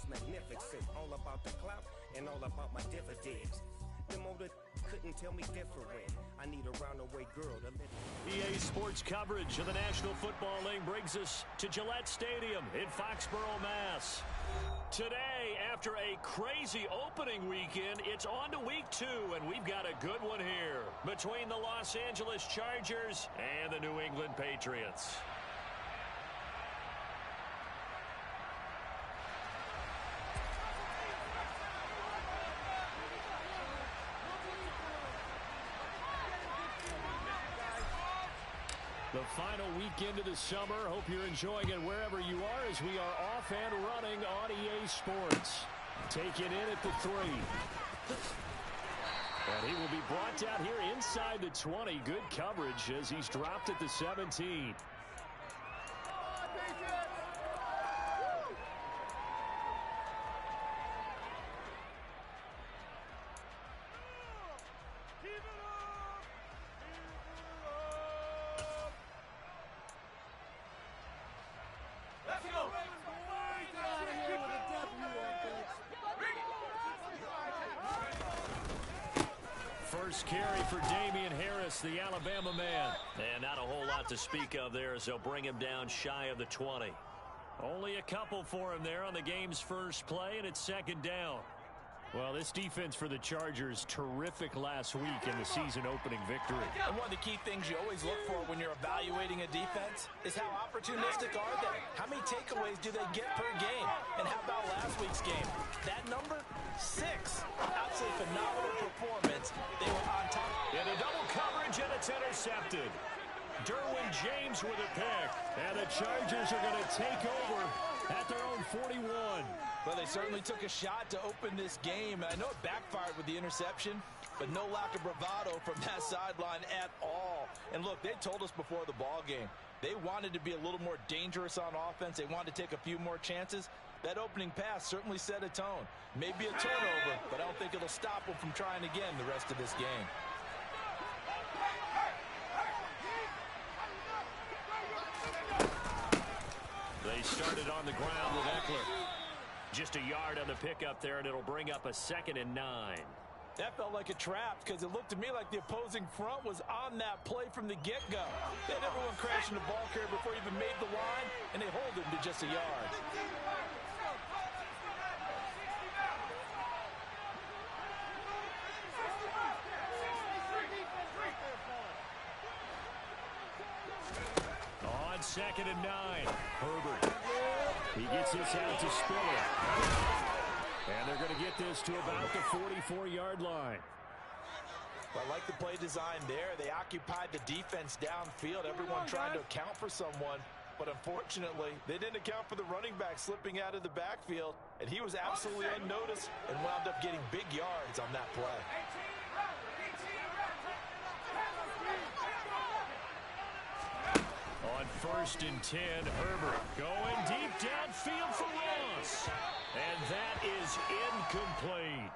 magnificent. All about the clout and all about my dividends. Them older couldn't tell me different. I need a roundaway girl to live. EA Sports coverage of the National Football League brings us to Gillette Stadium in Foxborough, Mass. Today, after a crazy opening weekend, it's on to week 2, and we've got a good one here between the Los Angeles Chargers and the New England Patriots. The final weekend of the summer. Hope you're enjoying it wherever you are as we are off and running on EA Sports. Take it in at the 3. And he will be brought down here inside the 20. Good coverage as he's dropped at the 17. First carry for Damian Harris, the Alabama man. And not a whole lot to speak of there as they'll bring him down shy of the 20. Only a couple for him there on the game's first play, and it's second down. Well, this defense for the Chargers, terrific last week in the season opening victory. And one of the key things you always look for when you're evaluating a defense is how opportunistic are they? How many takeaways do they get per game? And how about last week's game? That number, 6. Absolutely phenomenal performance. They were on top. In a double coverage, and it's intercepted. Derwin James with a pick. And the Chargers are going to take over at their own 41. Well, they certainly took a shot to open this game. I know it backfired with the interception, but no lack of bravado from that sideline at all. And look, they told us before the ball game, they wanted to be a little more dangerous on offense. They wanted to take a few more chances. That opening pass certainly set a tone. Maybe a turnover, but I don't think it'll stop them from trying again the rest of this game. They started on the ground with Eckler. Just a yard on the pickup there, and it'll bring up a 2nd and 9. That felt like a trap because it looked to me like the opposing front was on that play from the get-go. They had everyone crashing the ball carrier before he even made the line, and they hold him to just a yard. On 2nd and 9, Herbert. He gets this out to Spiller. And they're going to get this to about the 44-yard line. I like the play design there. They occupied the defense downfield, everyone trying to account for someone. But unfortunately, they didn't account for the running back slipping out of the backfield. And he was absolutely unnoticed and wound up getting big yards on that play. On 1st and 10, Herbert going deep downfield for Ross. And that is incomplete.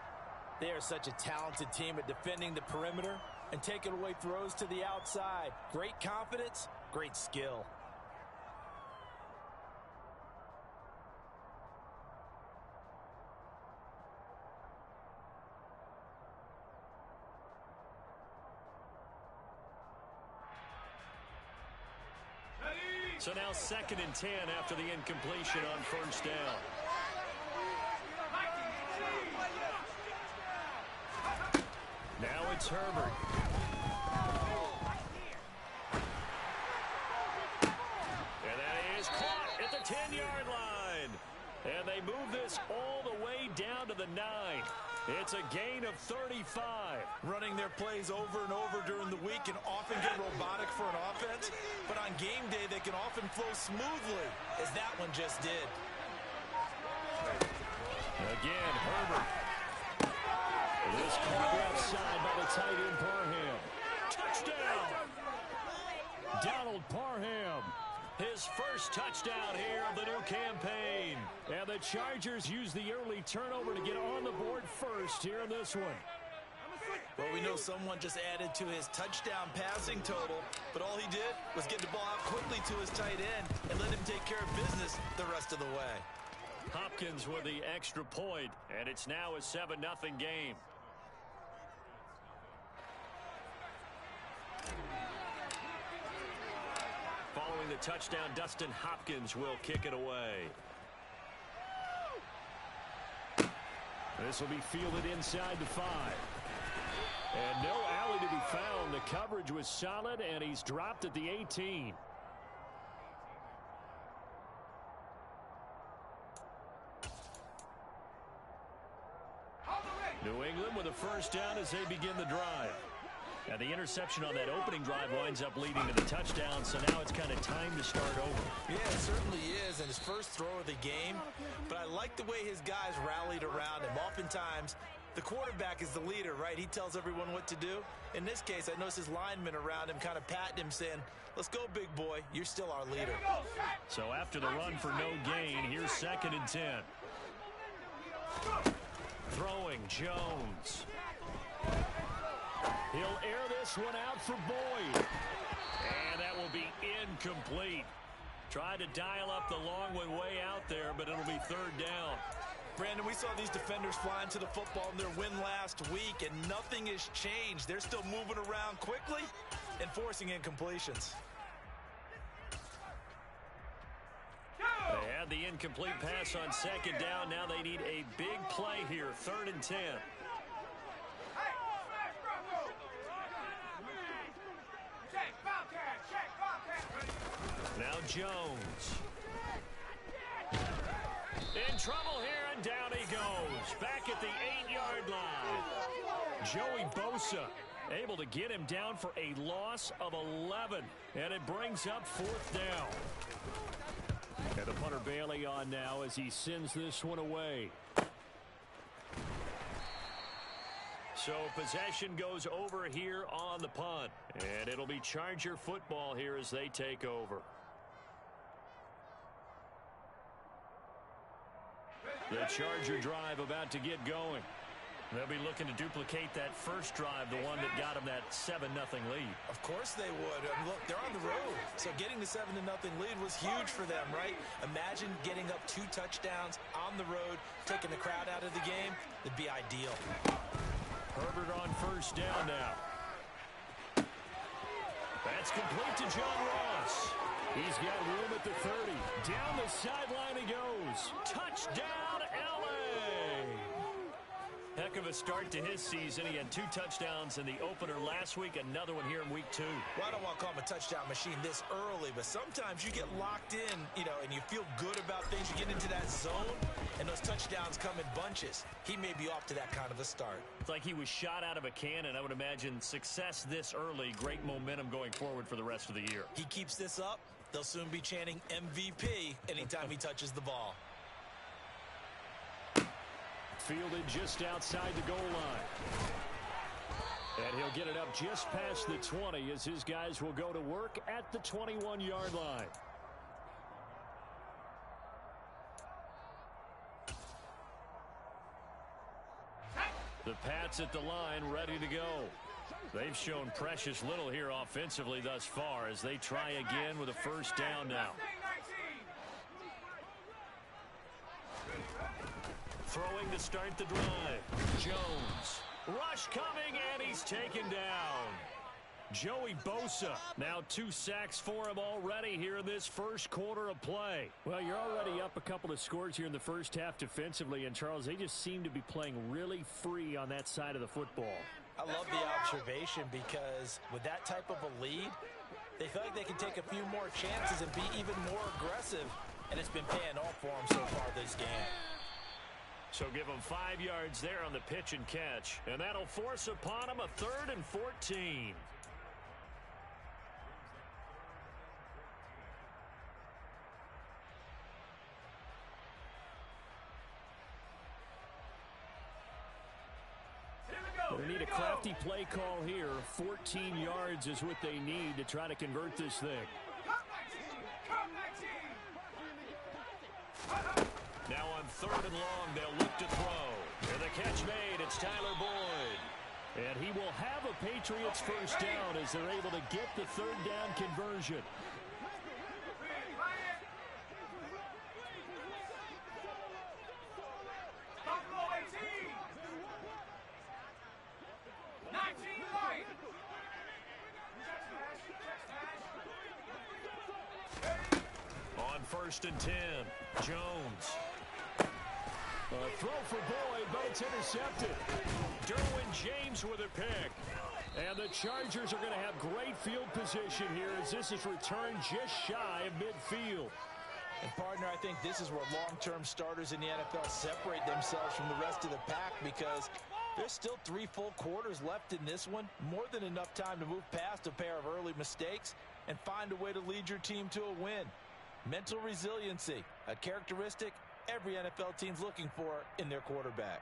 They are such a talented team at defending the perimeter and taking away throws to the outside. Great confidence, great skill. So now 2nd and 10 after the incompletion on 1st down. Now it's Herbert. And that is caught at the 10-yard line. And they move this all the way down to the 9. It's a gain of 35. Running their plays over and over during the week can often get robotic for an offense, but on game day they can often flow smoothly, as that one just did. Again, Herbert. This caught outside by the tight end Parham. Touchdown! Donald Parham. His first touchdown here of the new campaign. And the Chargers use the early turnover to get on the board first here in this one. Well, we know someone just added to his touchdown passing total, but all he did was get the ball out quickly to his tight end and let him take care of business the rest of the way. Hopkins with the extra point, and it's now a 7-0 game. Following the touchdown, Dustin Hopkins will kick it away. This will be fielded inside the 5. And no alley to be found. The coverage was solid, and he's dropped at the 18. New England with a first down as they begin the drive. And the interception on that opening drive winds up leading to the touchdown, so now it's kind of time to start over. Yeah, it certainly is, and his first throw of the game. But I like the way his guys rallied around him. Oftentimes, the quarterback is the leader, right? He tells everyone what to do. In this case, I noticed his linemen around him kind of patting him, saying, let's go, big boy. You're still our leader. So after the run for no gain, here's 2nd and 10. Throwing Jones. He'll air this one out for Boyd. And that will be incomplete. Tried to dial up the long one way out there, but it'll be 3rd down. Brandon, we saw these defenders flying to the football in their win last week, and nothing has changed. They're still moving around quickly and forcing incompletions. They had the incomplete pass on 2nd down. Now they need a big play here. 3rd and 10. Now Jones. In trouble here, and down he goes. Back at the 8-yard line. Joey Bosa able to get him down for a loss of 11. And it brings up 4th down. And the punter Bailey on now as he sends this one away. So possession goes over here on the punt. And it'll be Charger football here as they take over. The Charger drive about to get going. They'll be looking to duplicate that first drive, the one that got them that 7-0 lead. Of course they would. Look, they're on the road. So getting the 7-0 lead was huge for them, right? Imagine getting up 2 touchdowns on the road, taking the crowd out of the game. It'd be ideal. Herbert on first down now. That's complete to John Ross. He's got room at the 30. Down the sideline he goes. Touchdown, L.A. Heck of a start to his season. He had 2 touchdowns in the opener last week, another one here in week 2. Well, I don't want to call him a touchdown machine this early, but sometimes you get locked in, and you feel good about things. You get into that zone, and those touchdowns come in bunches. He may be off to that kind of a start. It's like he was shot out of a cannon. I would imagine success this early, great momentum going forward for the rest of the year. He keeps this up, they'll soon be chanting MVP anytime he touches the ball. Fielded just outside the goal line. And he'll get it up just past the 20 as his guys will go to work at the 21-yard line. The Pats at the line ready to go. They've shown precious little here offensively thus far as they try again with a first down now. Throwing to start the drive. Jones. Rush coming, and he's taken down. Joey Bosa. Now 2 sacks for him already here in this first quarter of play. Well, you're already up a couple of scores here in the first half defensively, and Charles, they just seem to be playing really free on that side of the football. I love the observation because with that type of a lead, they feel like they can take a few more chances and be even more aggressive, and it's been paying off for them so far this game. So give them 5 yards there on the pitch and catch, and that'll force upon them a 3rd and 14. They need a crafty play call here. 14 yards is what they need to try to convert this thing. Now on 3rd and long, they'll look to throw. And the catch made, it's Tyler Boyd. And he will have a Patriots first down as they're able to get the 3rd down conversion. first and 10. Jones. A throw for Boyd, but it's intercepted. Derwin James with a pick. And the Chargers are going to have great field position here as this is returned just shy of midfield. And, partner, I think this is where long-term starters in the NFL separate themselves from the rest of the pack because there's still 3 full quarters left in this one. More than enough time to move past a pair of early mistakes and find a way to lead your team to a win. Mental resiliency, a characteristic every NFL team's looking for in their quarterback.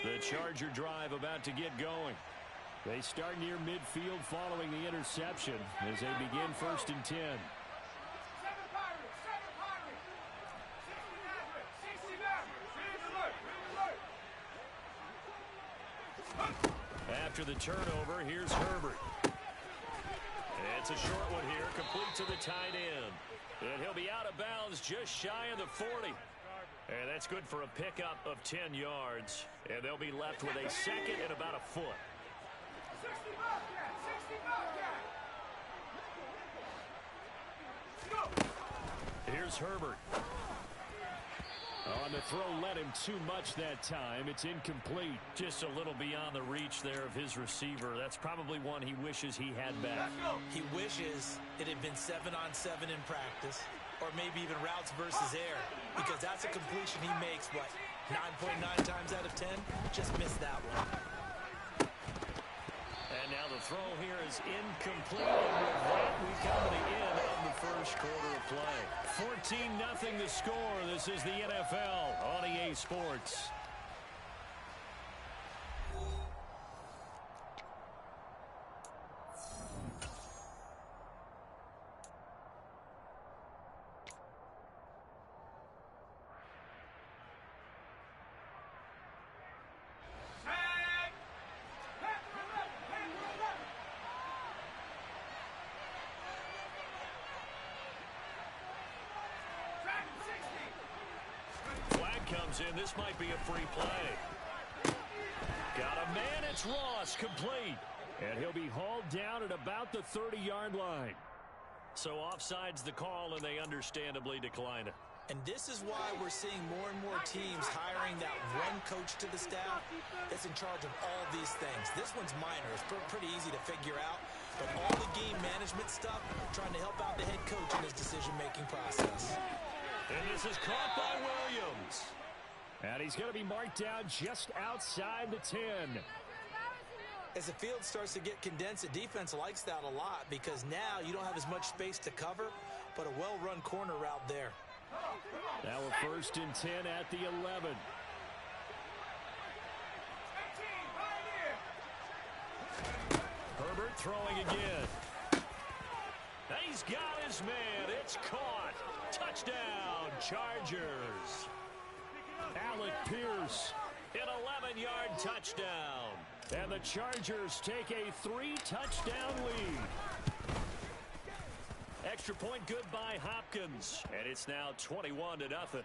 The Charger drive about to get going. They start near midfield following the interception as they begin first and 10. After the turnover, here's Herbert. It's a short one here, complete to the tight end. And he'll be out of bounds just shy of the 40. And that's good for a pickup of 10 yards. And they'll be left with a second and about a foot. Here's Herbert. On the throw, led him too much that time. It's incomplete. Just a little beyond the reach there of his receiver. That's probably one he wishes he had back. He wishes it had been 7-on-7 in practice, or maybe even routes versus air, because that's a completion he makes, what, 9.9 times out of 10? Just missed that one. And now the throw here is incomplete. And with that, we come to the end of the first quarter of play. 14-0 the score. This is the NFL on EA Sports. Comes in. This might be a free play. Got a man. It's Ross, complete. And he'll be hauled down at about the 30-yard line. So offside's the call, and they understandably decline it. And this is why we're seeing more and more teams hiring that one coach to the staff that's in charge of all these things. This one's minor. It's pretty easy to figure out. But all the game management stuff, trying to help out the head coach in his decision-making process. And this is caught by Williams. And he's going to be marked down just outside the 10. As the field starts to get condensed, the defense likes that a lot because now you don't have as much space to cover, but a well-run corner route there. Now a first and 10 at the 11. Herbert throwing again. He's got his man. It's caught. Touchdown, Chargers. Alec Pierce, an 11-yard touchdown. And the Chargers take a 3-touchdown lead. Extra point good by Hopkins. And it's now 21-0.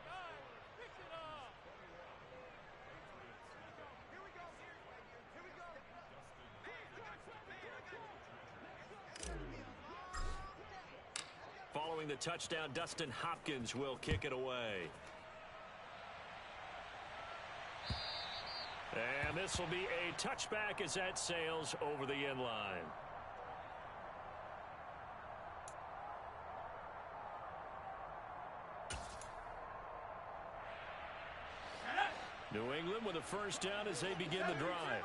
Following the touchdown, Dustin Hopkins will kick it away. And this will be a touchback as that sails over the end line. New England with a first down as they begin the drive.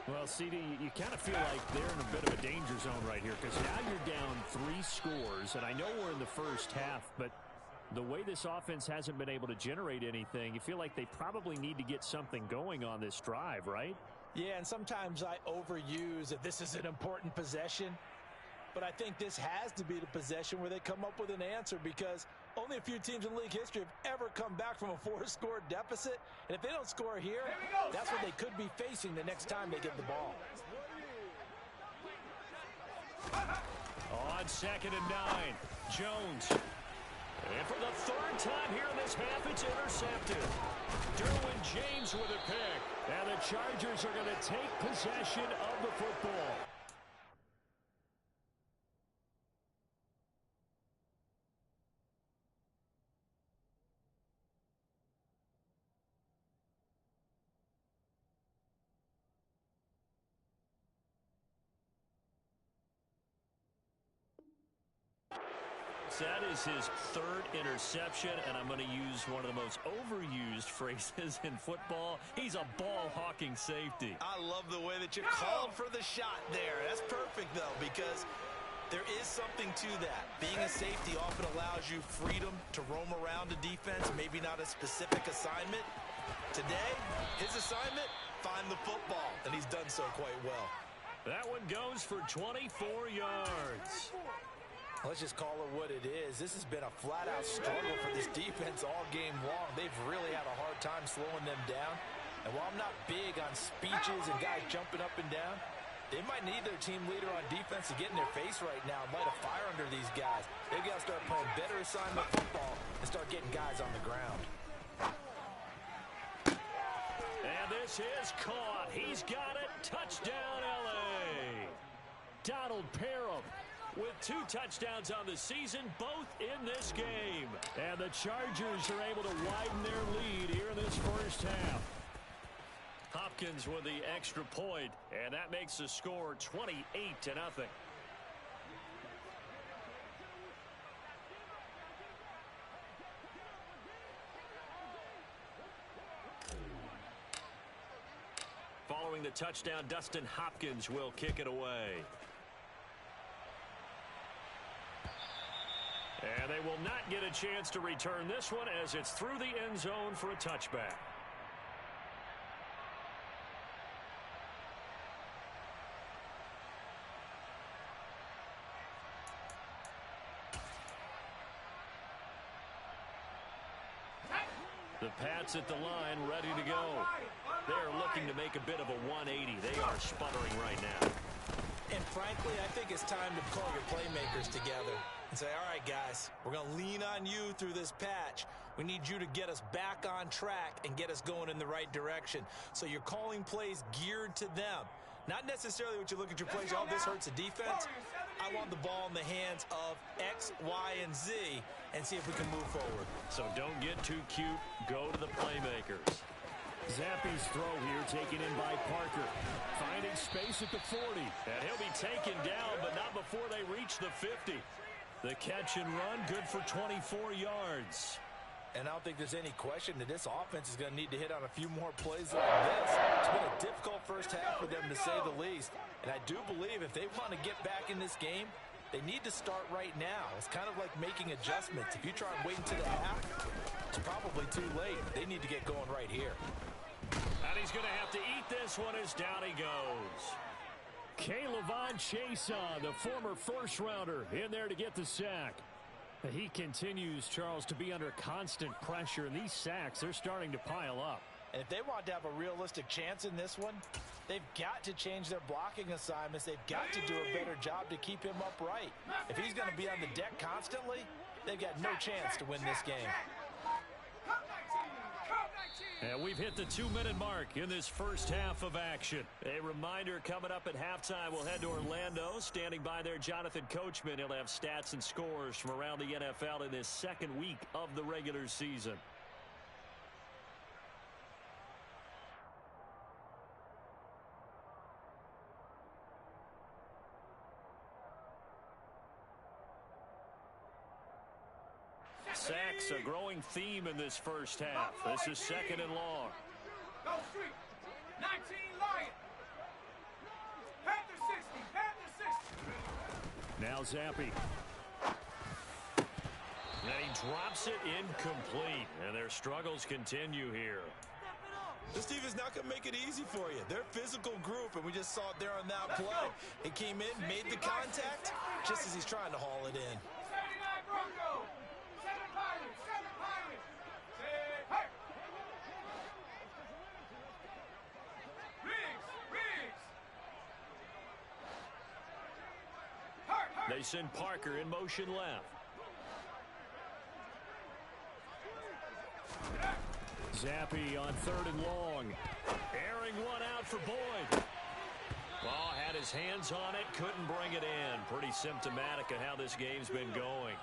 Well, CD, you kind of feel like they're in a bit of a danger zone right here because now you're down 3 scores, and I know we're in the first half, but the way this offense hasn't been able to generate anything, you feel like they probably need to get something going on this drive, right? Yeah, and sometimes I overuse that this is an important possession, but I think this has to be the possession where they come up with an answer because only a few teams in league history have ever come back from a 4-score deficit, and if they don't score here, that's what they could be facing the next time they get the ball. On 2nd and 9, Jones. And for the 3rd time here in this half, it's intercepted. Derwin James with a pick. And the Chargers are going to take possession of the football. That is his third interception, and I'm going to use one of the most overused phrases in football. He's a ball-hawking safety. I love the way that you called for the shot there. That's perfect, though, because there is something to that. Being a safety often allows you freedom to roam around a defense, maybe not a specific assignment. Today, his assignment, find the football, and he's done so quite well. That one goes for 24 yards. Let's just call it what it is. This has been a flat-out struggle for this defense all game long. They've really had a hard time slowing them down. And while I'm not big on speeches and guys jumping up and down, they might need their team leader on defense to get in their face right now and light a fire under these guys. They've got to start playing better assignment football and start getting guys on the ground. And this is caught. He's got it. Touchdown, L.A. Donald Parham with 2 touchdowns on the season, both in this game. And the Chargers are able to widen their lead here in this first half. Hopkins with the extra point, and that makes the score 28-0. Following the touchdown, Dustin Hopkins will kick it away. And they will not get a chance to return this one as it's through the end zone for a touchback. The Pats at the line, ready to go. They're looking to make a bit of a 180. They are sputtering right now. And frankly, I think it's time to call your playmakers together and say, all right, guys, we're going to lean on you through this patch. We need you to get us back on track and get us going in the right direction. So you're calling plays geared to them. Not necessarily what you look at your plays, oh, this hurts the defense. I want the ball in the hands of X, Y, and Z and see if we can move forward. So don't get too cute. Go to the playmakers. Zappe's throw here taken in by Parker. Finding space at the 40. And he'll be taken down, but not before they reach the 50. The catch and run, good for 24 yards. And I don't think there's any question that this offense is going to need to hit on a few more plays like this. It's been a difficult first half for them, to say the least. And I do believe if they want to get back in this game, they need to start right now. It's kind of like making adjustments. If you try and wait until the half, it's probably too late. They need to get going right here. And he's going to have to eat this one as down he goes. K'Lavon Chaisson, the former first-rounder, in there to get the sack. He continues, Charles, to be under constant pressure, and these sacks, they're starting to pile up. And if they want to have a realistic chance in this one, they've got to change their blocking assignments. They've got to do a better job to keep him upright. If he's going to be on the deck constantly, they've got no chance to win this game. And we've hit the 2-minute mark in this first half of action. A reminder, coming up at halftime, we'll head to Orlando. Standing by there, Jonathan Coachman. He'll have stats and scores from around the NFL in this second week of the regular season. Sacks, a growing theme in this first half. This is second and long. Go street. 19 Lion. Panther 60. Panther 60. Now Zappe. And he drops it incomplete. And their struggles continue here. This team is not going to make it easy for you. They're a physical group, and we just saw it there on that play. He came in, made the contact, just as he's trying to haul it in. 79 Broncos. 7 Pirates. 7 Pirates. Say, hey. Riggs. Hurt. They send Parker in motion left. Zappe on third and long. Airing one out for Boyd. Ball had his hands on it, couldn't bring it in. Pretty symptomatic of how this game's been going.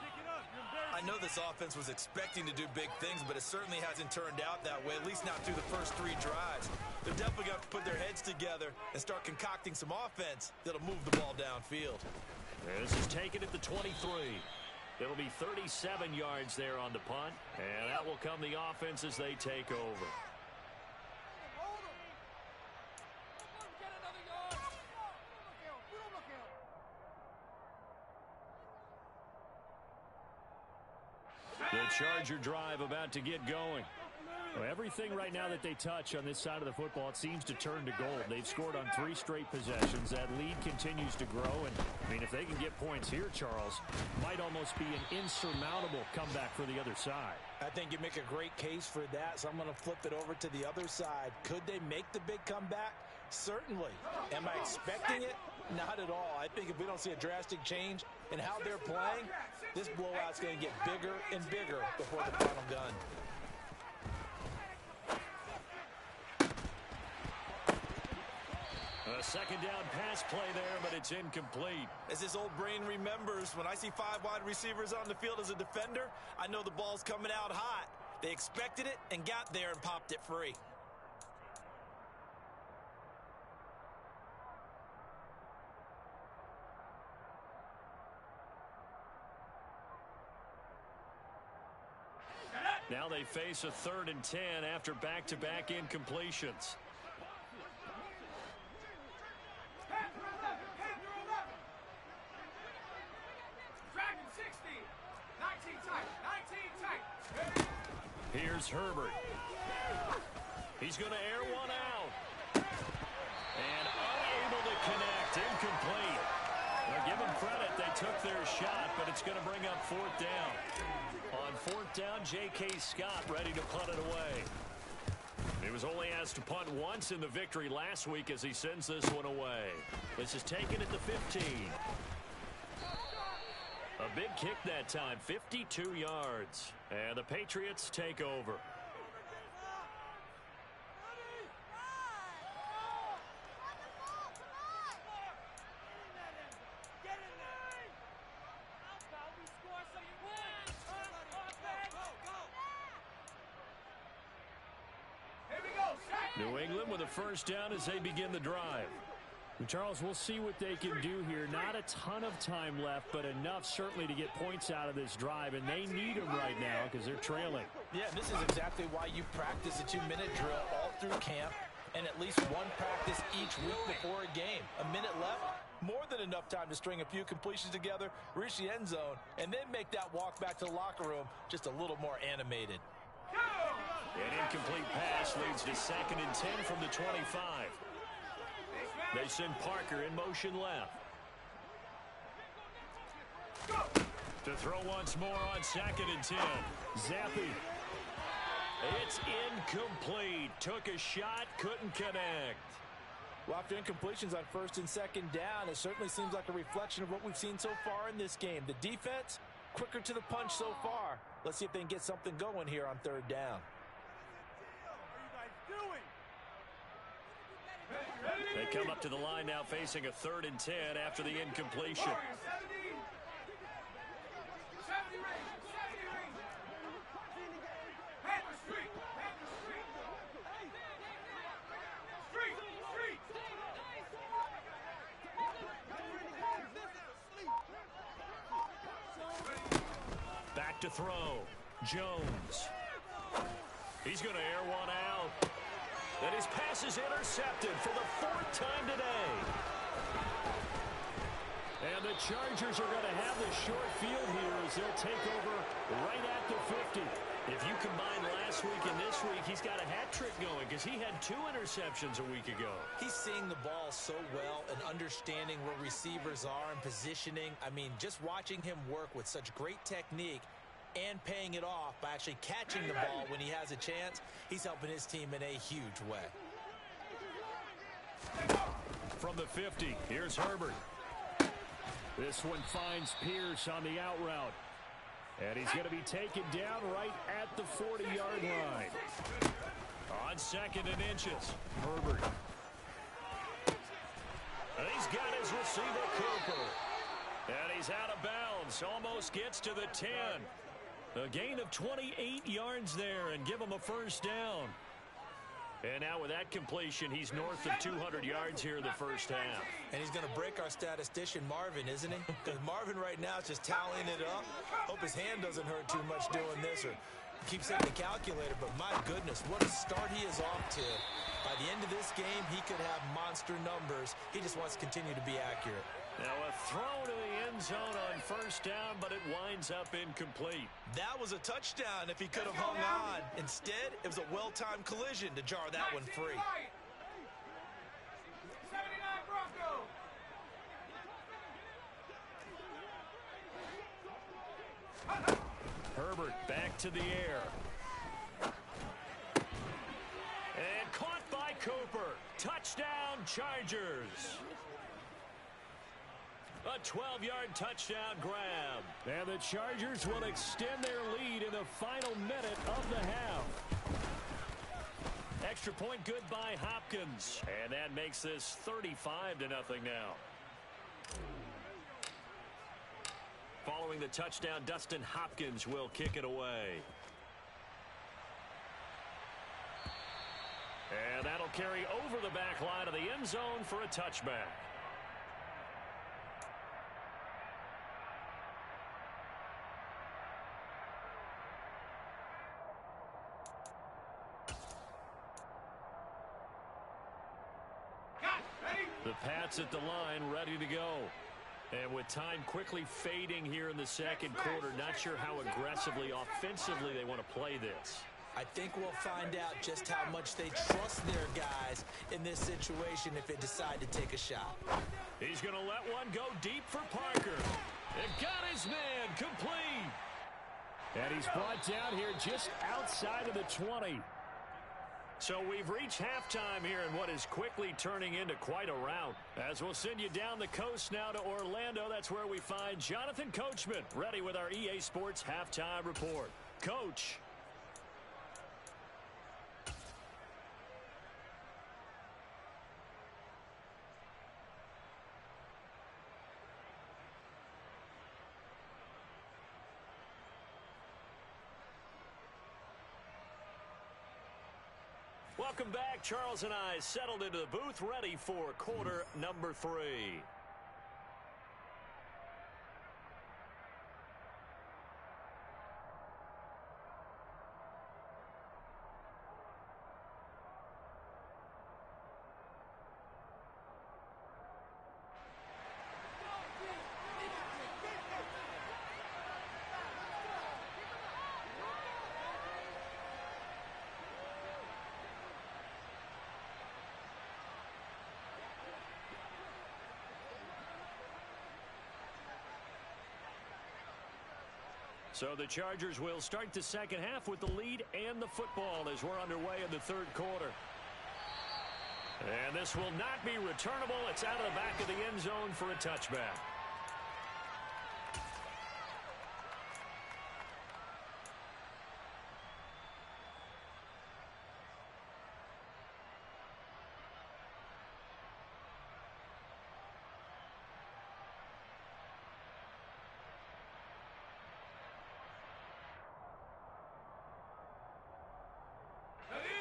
I know this offense was expecting to do big things, but it certainly hasn't turned out that way, at least not through the first 3 drives. They're definitely going to put their heads together and start concocting some offense that'll move the ball downfield. This is taken at the 23. It'll be 37 yards there on the punt, and that will come the offense as they take over. The Charger drive about to get going. Well, everything right now that they touch on this side of the football, it seems to turn to gold. They've scored on 3 straight possessions. That lead continues to grow. And, I mean, if they can get points here, Charles, might almost be an insurmountable comeback for the other side. I think you make a great case for that, so I'm going to flip it over to the other side. Could they make the big comeback? Certainly. Am I expecting it? Not at all. I think if we don't see a drastic change in how they're playing, this blowout's going to get bigger and bigger before the final gun. A second down pass play there, but it's incomplete. As this old brain remembers, when I see 5 wide receivers on the field as a defender, I know the ball's coming out hot. They expected it and got there and popped it free. Now they face a 3rd and 10 after back-to-back incompletions. Here's Herbert. He's going to air one out. And unable to connect. Incomplete. Now give them credit. They took their shot, but it's going to bring up 4th down. On 4th down, J.K. Scott ready to punt it away. He was only asked to punt once in the victory last week as he sends this one away. This is taken at the 15. A big kick that time, 52 yards. And the Patriots take over. New England with a first down as they begin the drive. And Charles, we'll see what they can do here. Not a ton of time left, but enough certainly to get points out of this drive, and they need them right now because they're trailing. Yeah, this is exactly why you practice a 2-minute drill all through camp and at least one practice each week before a game. A minute left, more than enough time to string a few completions together, reach the end zone, and then make that walk back to the locker room just a little more animated. An incomplete pass leads to 2nd and 10 from the 25. They send Parker in motion left. To throw once more on 2nd and 10. Zappy. It's incomplete. Took a shot, couldn't connect. Well, after incompletions on 1st and 2nd down, it certainly seems like a reflection of what we've seen so far in this game. The defense, quicker to the punch so far. Let's see if they can get something going here on 3rd down. They come up to the line now facing a 3rd and 10 after the incompletion. Back to throw. Jones. He's going to air one out. And his pass is intercepted for the 4th time today. And the Chargers are going to have the short field here as they'll take over right at the 50. If you combine last week and this week, he's got a hat trick going because he had 2 interceptions a week ago. He's seeing the ball so well and understanding where receivers are and positioning. I mean, just watching him work with such great technique and paying it off by actually catching the ball when he has a chance, he's helping his team in a huge way. From the 50, here's Herbert. This one finds Pierce on the out route. And he's going to be taken down right at the 40-yard line. On 2nd and inches. Herbert. And he's got his receiver, Cooper. And he's out of bounds. Almost gets to the 10. A gain of 28 yards there and give him a first down. And now with that completion, he's north of 200 yards here in the first half. And he's going to break our statistician, Marvin, isn't he? Because Marvin right now is just tallying it up. Hope his hand doesn't hurt too much doing this, or keep setting the calculator. But my goodness, what a start he is off to. By the end of this game, he could have monster numbers. He just wants to continue to be accurate. Now a throw to the end zone on first down, but it winds up incomplete. That was a touchdown if he could have hung on. Instead, it was a well-timed collision to jar that one free. 79 Bronco. Herbert back to the air. And caught by Cooper. Touchdown, Chargers. A 12-yard touchdown grab. And the Chargers will extend their lead in the final minute of the half. Extra point good by Hopkins. And that makes this 35-0 now. Following the touchdown, Dustin Hopkins will kick it away. And that'll carry over the back line of the end zone for a touchback. The Pats at the line, ready to go. And with time quickly fading here in the second quarter, not sure how aggressively, offensively they want to play this. I think we'll find out just how much they trust their guys in this situation if they decide to take a shot. He's going to let one go deep for Parker. And got his man complete. And he's brought down here just outside of the 20. So we've reached halftime here in what is quickly turning into quite a rout. As we'll send you down the coast now to Orlando, that's where we find Jonathan Coachman, ready with our EA Sports Halftime Report. Coach. Welcome back. Charles and I settled into the booth, ready for quarter number 3. So the Chargers will start the second half with the lead and the football as we're underway in the third quarter. And this will not be returnable. It's out of the back of the end zone for a touchback.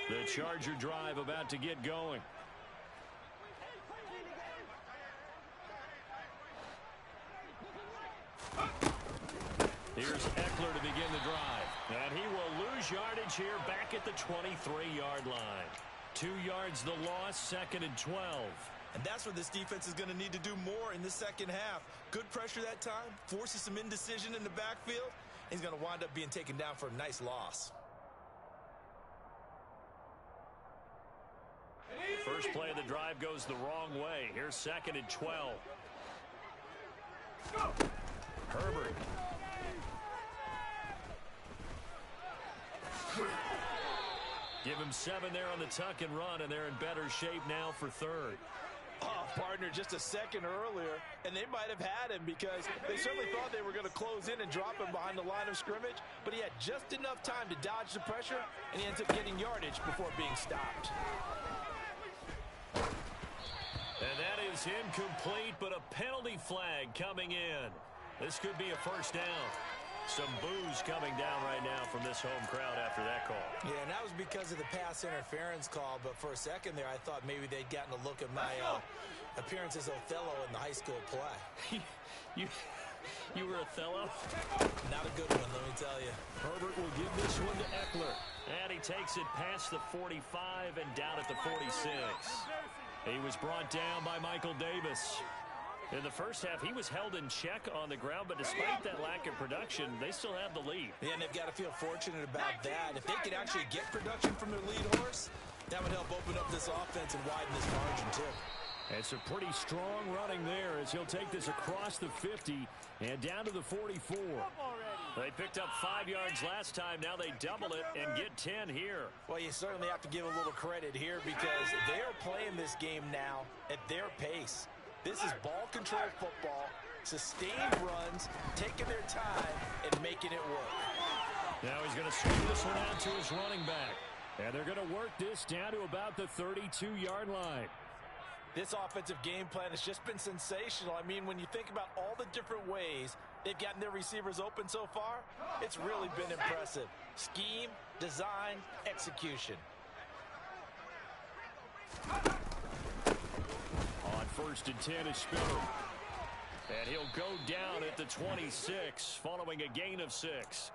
The Charger drive about to get going. Here's Eckler to begin the drive. And he will lose yardage here back at the 23-yard line. 2 yards the loss, second and 12. And that's where this defense is going to need to do more in the second half. Good pressure that time, forces some indecision in the backfield. He's going to wind up being taken down for a nice loss. First play of the drive goes the wrong way. Here's second and 12. Herbert. Give him 7 there on the tuck and run, and they're in better shape now for third. Oh, partner, just a second earlier, and they might have had him because they certainly thought they were going to close in and drop him behind the line of scrimmage, but he had just enough time to dodge the pressure, and he ends up getting yardage before being stopped. And that is incomplete, but a penalty flag coming in. This could be a first down. Some boos coming down right now from this home crowd after that call. Yeah, and that was because of the pass interference call, but for a second there I thought maybe they'd gotten a look at my appearance as Othello in the high school play. You were Othello? Not a good one, let me tell you. Herbert will give this one to Eckler. And he takes it past the 45 and down at the 46. He was brought down by Michael Davis. In the first half, he was held in check on the ground, but despite that lack of production, they still have the lead. Yeah, and they've got to feel fortunate about that. If they could actually get production from their lead horse, that would help open up this offense and widen this margin, too. It's a pretty strong running there as he'll take this across the 50 and down to the 44. They picked up 5 yards last time. Now they double it and get 10 here. Well, you certainly have to give a little credit here because they are playing this game now at their pace. This is ball control football, sustained runs, taking their time, and making it work. Now he's going to swing this one out to his running back. And they're going to work this down to about the 32-yard line. This offensive game plan has just been sensational. I mean, when you think about all the different ways they've gotten their receivers open so far, it's really been impressive. Scheme, design, execution. On 1st and 10 is Spiller. And he'll go down at the 26 following a gain of 6.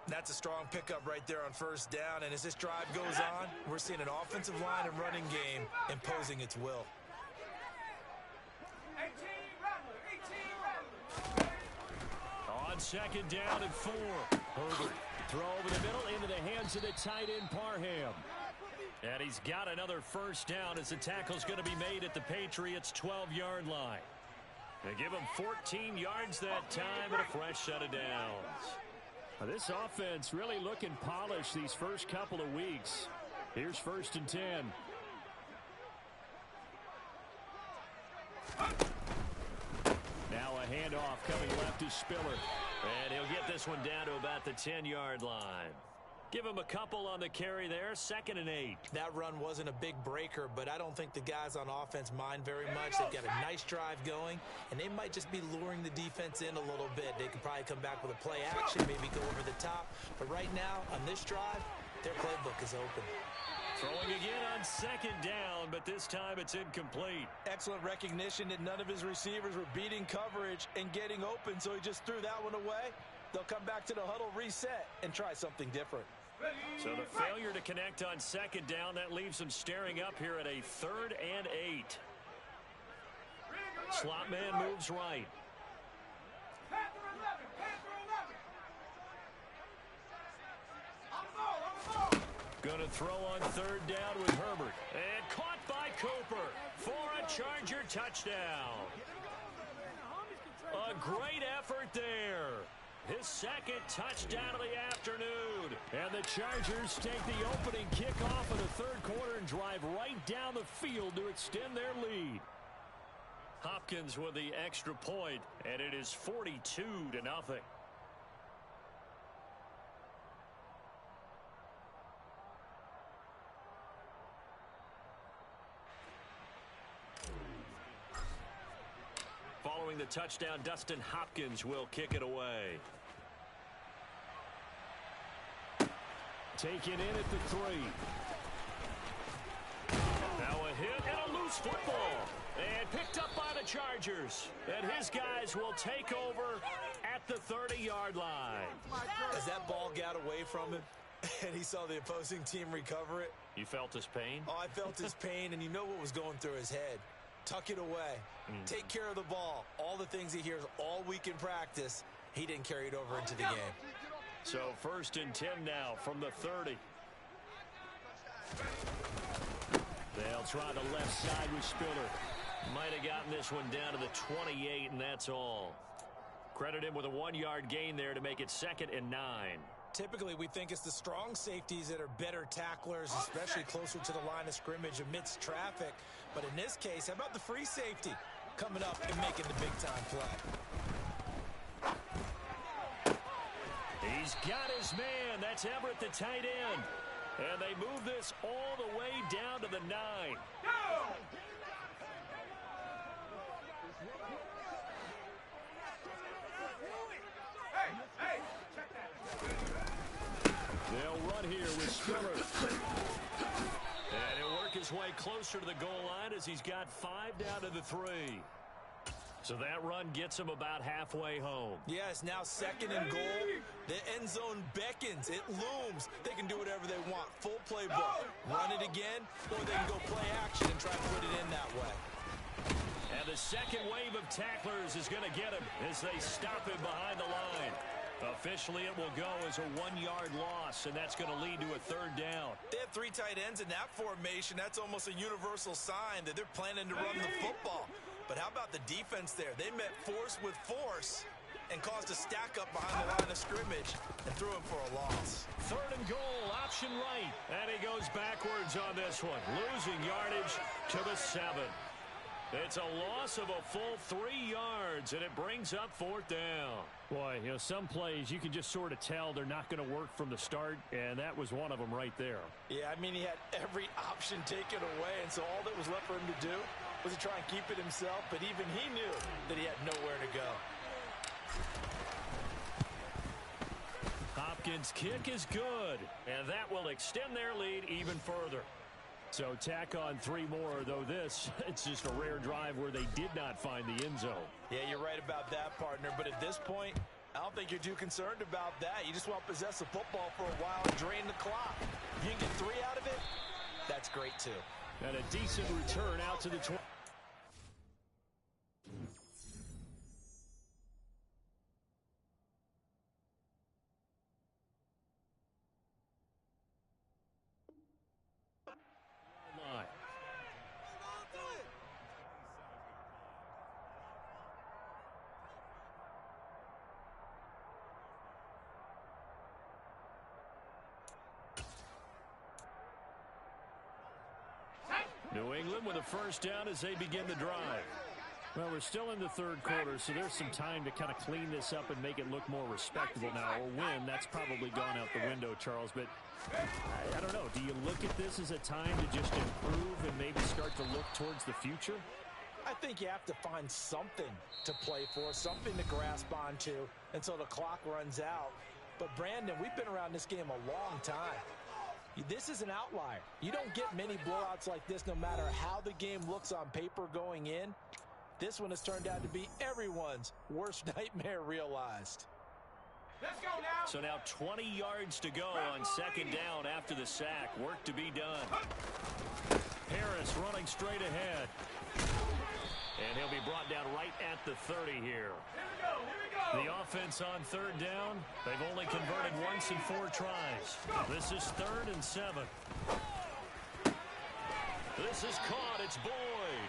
That's a strong pickup right there on 1st down, and as this drive goes on, we're seeing an offensive line and running game imposing its will. 18 Rattler. On 2nd down and 4. Herbert throw over the middle into the hands of the tight end Parham. And he's got another 1st down as the tackle's going to be made at the Patriots' 12-yard line. They give him 14 yards that time and a fresh set of downs. This offense really looking polished these first couple of weeks. Here's 1st and 10. Now a handoff coming left to Spiller. And he'll get this one down to about the 10-yard line. Give him a couple on the carry there. 2nd and 8. That run wasn't a big breaker, but I don't think the guys on offense mind very much. They've got a nice drive going, and they might just be luring the defense in a little bit. They could probably come back with a play action, maybe go over the top. But right now, on this drive, their playbook is open. Throwing again on 2nd down, but this time it's incomplete. Excellent recognition that none of his receivers were beating coverage and getting open, so he just threw that one away. They'll come back to the huddle, reset, and try something different. So the failure to connect on 2nd down, that leaves them staring up here at a 3rd and 8. Slot man moves right. Panther 11. Panther 11. On the ball. Gonna throw on 3rd down with Herbert. And caught by Cooper for a Charger touchdown. A great effort there. His 2nd touchdown of the afternoon. And the Chargers take the opening kickoff of the 3rd quarter and drive right down the field to extend their lead. Hopkins with the extra point, and it is 42-0. Following the touchdown, Dustin Hopkins will kick it away. Taken in at the 3. Now a hit and a loose football. And picked up by the Chargers. And his guys will take over at the 30-yard line. As that ball got away from him and he saw the opposing team recover it. You felt his pain? Oh, I felt his pain, and you know what was going through his head. Tuck it away. Take care of the ball. All the things he hears all week in practice, he didn't carry it over into the game. So 1st and 10 now from the 30. They'll try the left side with Spiller. Might have gotten this one down to the 28, and that's all. Credit him with a 1-yard gain there to make it 2nd and 9. Typically, we think it's the strong safeties that are better tacklers, especially closer to the line of scrimmage amidst traffic. But in this case, how about the free safety coming up and making the big-time play? He's got his man. That's Everett, the tight end. And they move this all the way down to the 9. Hey, They'll run here with Spiller. And he'll work his way closer to the goal line as he's got 5 down to the 3. So that run gets him about halfway home. Yes, now 2nd and goal. The end zone beckons. It looms. They can do whatever they want. Full playbook. Run it again, or they can go play action and try to put it in that way. And the second wave of tacklers is going to get him as they stop him behind the line. Officially, it will go as a 1-yard loss, and that's going to lead to a 3rd down. They have 3 tight ends in that formation. That's almost a universal sign that they're planning to run the football. But how about the defense there? They met force with force and caused a stack up behind the line of scrimmage and threw him for a loss. 3rd and goal, option right. And he goes backwards on this one, losing yardage to the 7. It's a loss of a full 3 yards, and it brings up 4th down. Boy, you know, some plays you can just sort of tell they're not going to work from the start, and that was one of them right there. Yeah, I mean, he had every option taken away, and so all that was left for him to do was to try and keep it himself, but even he knew that he had nowhere to go. Hopkins' kick is good, and that will extend their lead even further. So tack on 3 more, though it's just a rare drive where they did not find the end zone. Yeah, you're right about that, partner, but at this point, I don't think you're too concerned about that. You just want to possess the football for a while and drain the clock. If you can get 3 out of it, that's great, too. And a decent return out to the 20. New England with a 1st down as they begin the drive. Well, we're still in the 3rd quarter, so there's some time to kind of clean this up and make it look more respectable now. Or win, that's probably gone out the window, Charles. But I don't know. Do you look at this as a time to just improve and maybe start to look towards the future? I think you have to find something to play for, something to grasp onto until the clock runs out. But, Brandon, we've been around this game a long time. This is an outlier. You don't get many blowouts like this no matter how the game looks on paper going in. This one has turned out to be everyone's worst nightmare realized. Let's go now. So now 20 yards to go on 2nd down after the sack. Work to be done. Harris running straight ahead. And he'll be brought down right at the 30 here. The offense on 3rd down, they've only converted once in 4 tries. This is 3rd and 7. This is caught. It's Boyd.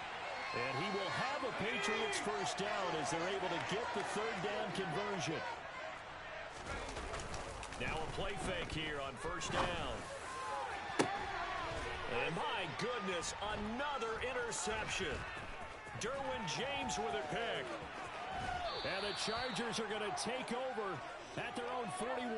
And he will have a Patriots 1st down as they're able to get the 3rd down conversion. Now a play fake here on 1st down. And my goodness, another interception. Derwin James with a pick. And the Chargers are going to take over at their own 41.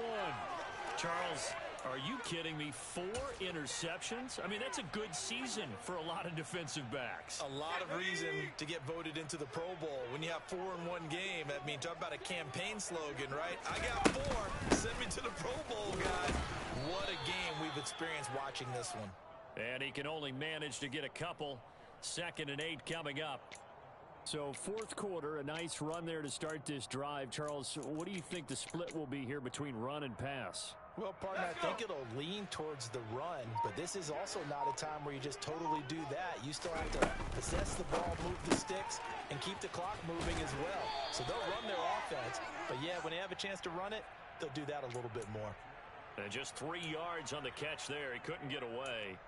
Charles, are you kidding me? 4 interceptions? I mean, that's a good season for a lot of defensive backs. A lot of reason to get voted into the Pro Bowl. When you have 4 in one game, I mean, talk about a campaign slogan, right? I got 4. Send me to the Pro Bowl, guys. What a game we've experienced watching this one. And he can only manage to get a couple. 2nd and 8 coming up. So 4th quarter, a nice run there to start this drive. Charles, what do you think the split will be here between run and pass? Well, partner, I think it'll lean towards the run, but this is also not a time where you just totally do that. You still have to possess the ball, move the sticks, and keep the clock moving as well. So they'll run their offense, but yeah, when they have a chance to run it, they'll do that a little bit more. And just 3 yards on the catch there. He couldn't get away.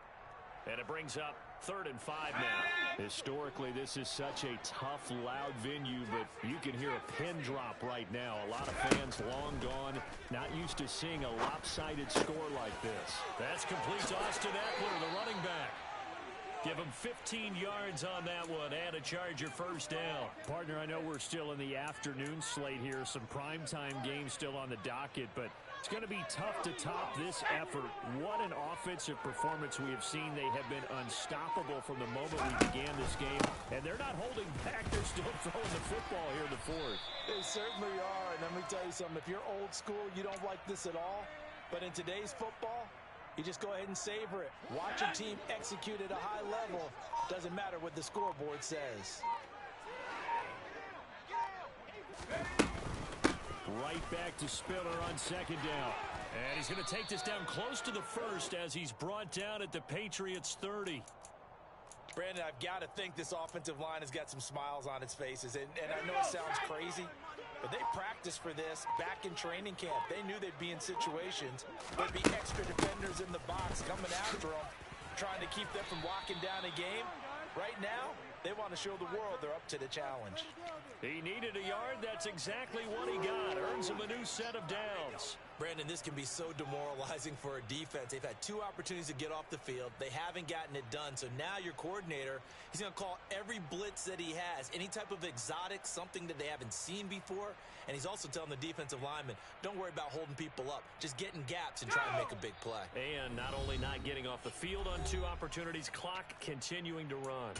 And it brings up 3rd and 5 now. Historically, this is such a tough, loud venue, but you can hear a pin drop right now. A lot of fans long gone, not used to seeing a lopsided score like this. That's complete to Austin Eckler, the running back. Give him 15 yards on that one and a Charger 1st down. Partner, I know we're still in the afternoon slate here. Some primetime games still on the docket, but it's going to be tough to top this effort. What an offensive performance we have seen. They have been unstoppable from the moment we began this game, and they're not holding back. They're still throwing the football here in the 4th. They certainly are, and let me tell you something. If you're old school, you don't like this at all, But in today's football, you just go ahead and savor it. Watch a team execute at a high level. Doesn't matter what the scoreboard says. Right back to Spiller on second down. And he's going to take this down close to the first as he's brought down at the Patriots 30. Brandon, I've got to think this offensive line has got some smiles on its faces. And I know it sounds crazy, but they practiced for this back in training camp. They knew they'd be in situations. There'd be extra defenders in the box coming after them, trying to keep them from walking down a game. Right now, they want to show the world they're up to the challenge. He needed a yard. That's exactly what he got. Earns him a new set of downs. Brandon, this can be so demoralizing for a defense. They've had 2 opportunities to get off the field. They haven't gotten it done. So now your coordinator, he's going to call every blitz that he has, any type of exotic, something that they haven't seen before. And he's also telling the defensive lineman, don't worry about holding people up. Just get in gaps and try and make a big play. And not only not getting off the field on 2 opportunities, clock continuing to run.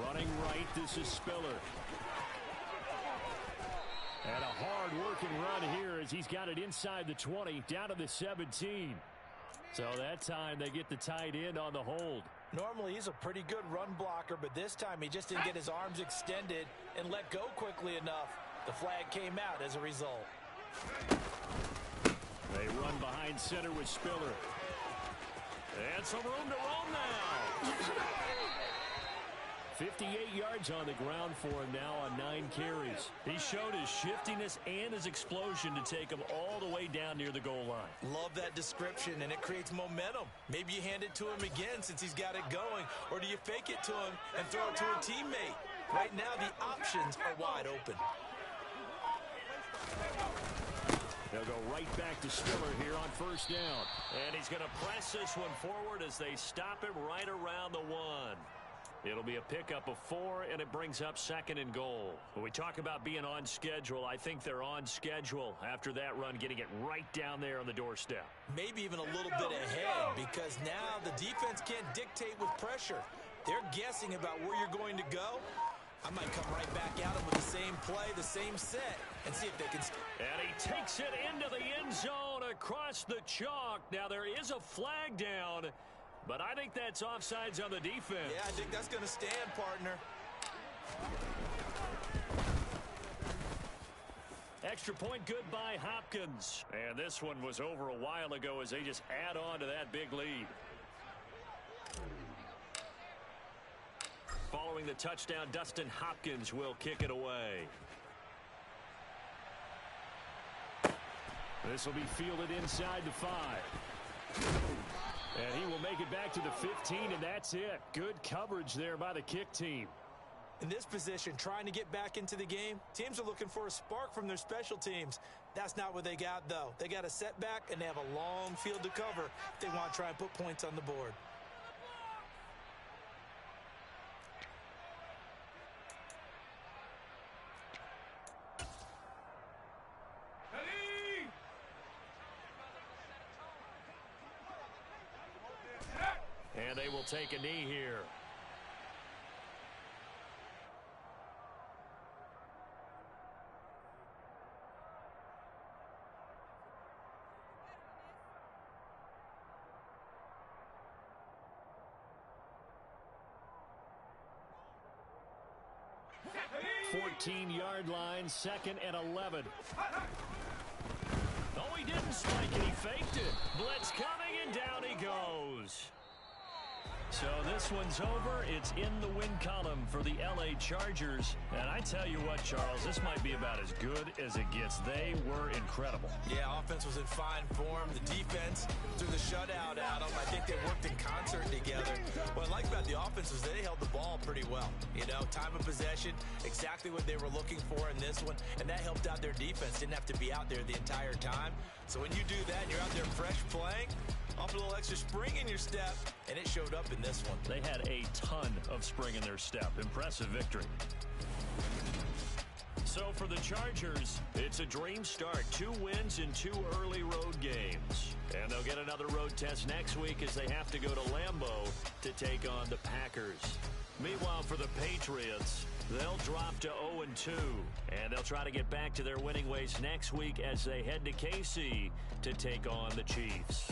Running right, this is Spiller. And a hard-working run here as he's got it inside the 20, down to the 17. So that time they get the tight end on the hold. Normally he's a pretty good run blocker, but this time he just didn't get his arms extended and let go quickly enough. The flag came out as a result. They run behind center with Spiller. And some room to roam now. 58 yards on the ground for him now on 9 carries. He showed his shiftiness and his explosion to take him all the way down near the goal line. Love that description, and it creates momentum. Maybe you hand it to him again since he's got it going, or do you fake it to him and throw it to a teammate? Right now, the options are wide open. They'll go right back to Spiller here on first down. And he's going to press this one forward as they stop him right around the 1. It'll be a pickup of 4, and it brings up 2nd and goal. When we talk about being on schedule, I think they're on schedule after that run, getting it right down there on the doorstep. Maybe even a little bit ahead, because now the defense can't dictate with pressure. They're guessing about where you're going to go. I might come right back at them with the same play, the same set, and see if they can. And he takes it into the end zone across the chalk. Now there is a flag down, but I think that's offsides on the defense. Yeah, I think that's going to stand, partner. Extra point good by Hopkins. And this one was over a while ago as they just add on to that big lead. Following the touchdown, Dustin Hopkins will kick it away. This will be fielded inside the 5. And he will make it back to the 15, and that's it. Good coverage there by the kick team. In this position, trying to get back into the game, teams are looking for a spark from their special teams. That's not what they got, though. They got a setback, and they have a long field to cover if they want to try and put points on the board. And they will take a knee here. Yard line, 2nd and 11. Oh, he didn't spike it. He faked it. Blitz coming, and down he goes. So this one's over. It's in the win column for the L.A. Chargers. And I tell you what, Charles, this might be about as good as it gets. They were incredible. Yeah, offense was in fine form. The defense threw the shutout at them. I think they worked in concert together. What I like about the offense is they held the ball pretty well. You know, time of possession, exactly what they were looking for in this one. And that helped out their defense. Didn't have to be out there the entire time. So when you do that and you're out there fresh playing, off a little extra spring in your step, and it showed up in this one. They had a ton of spring in their step. Impressive victory. So for the Chargers, it's a dream start. 2 wins in 2 early road games. And they'll get another road test next week as they have to go to Lambeau to take on the Packers. Meanwhile, for the Patriots, they'll drop to 0-2. And they'll try to get back to their winning ways next week as they head to KC to take on the Chiefs.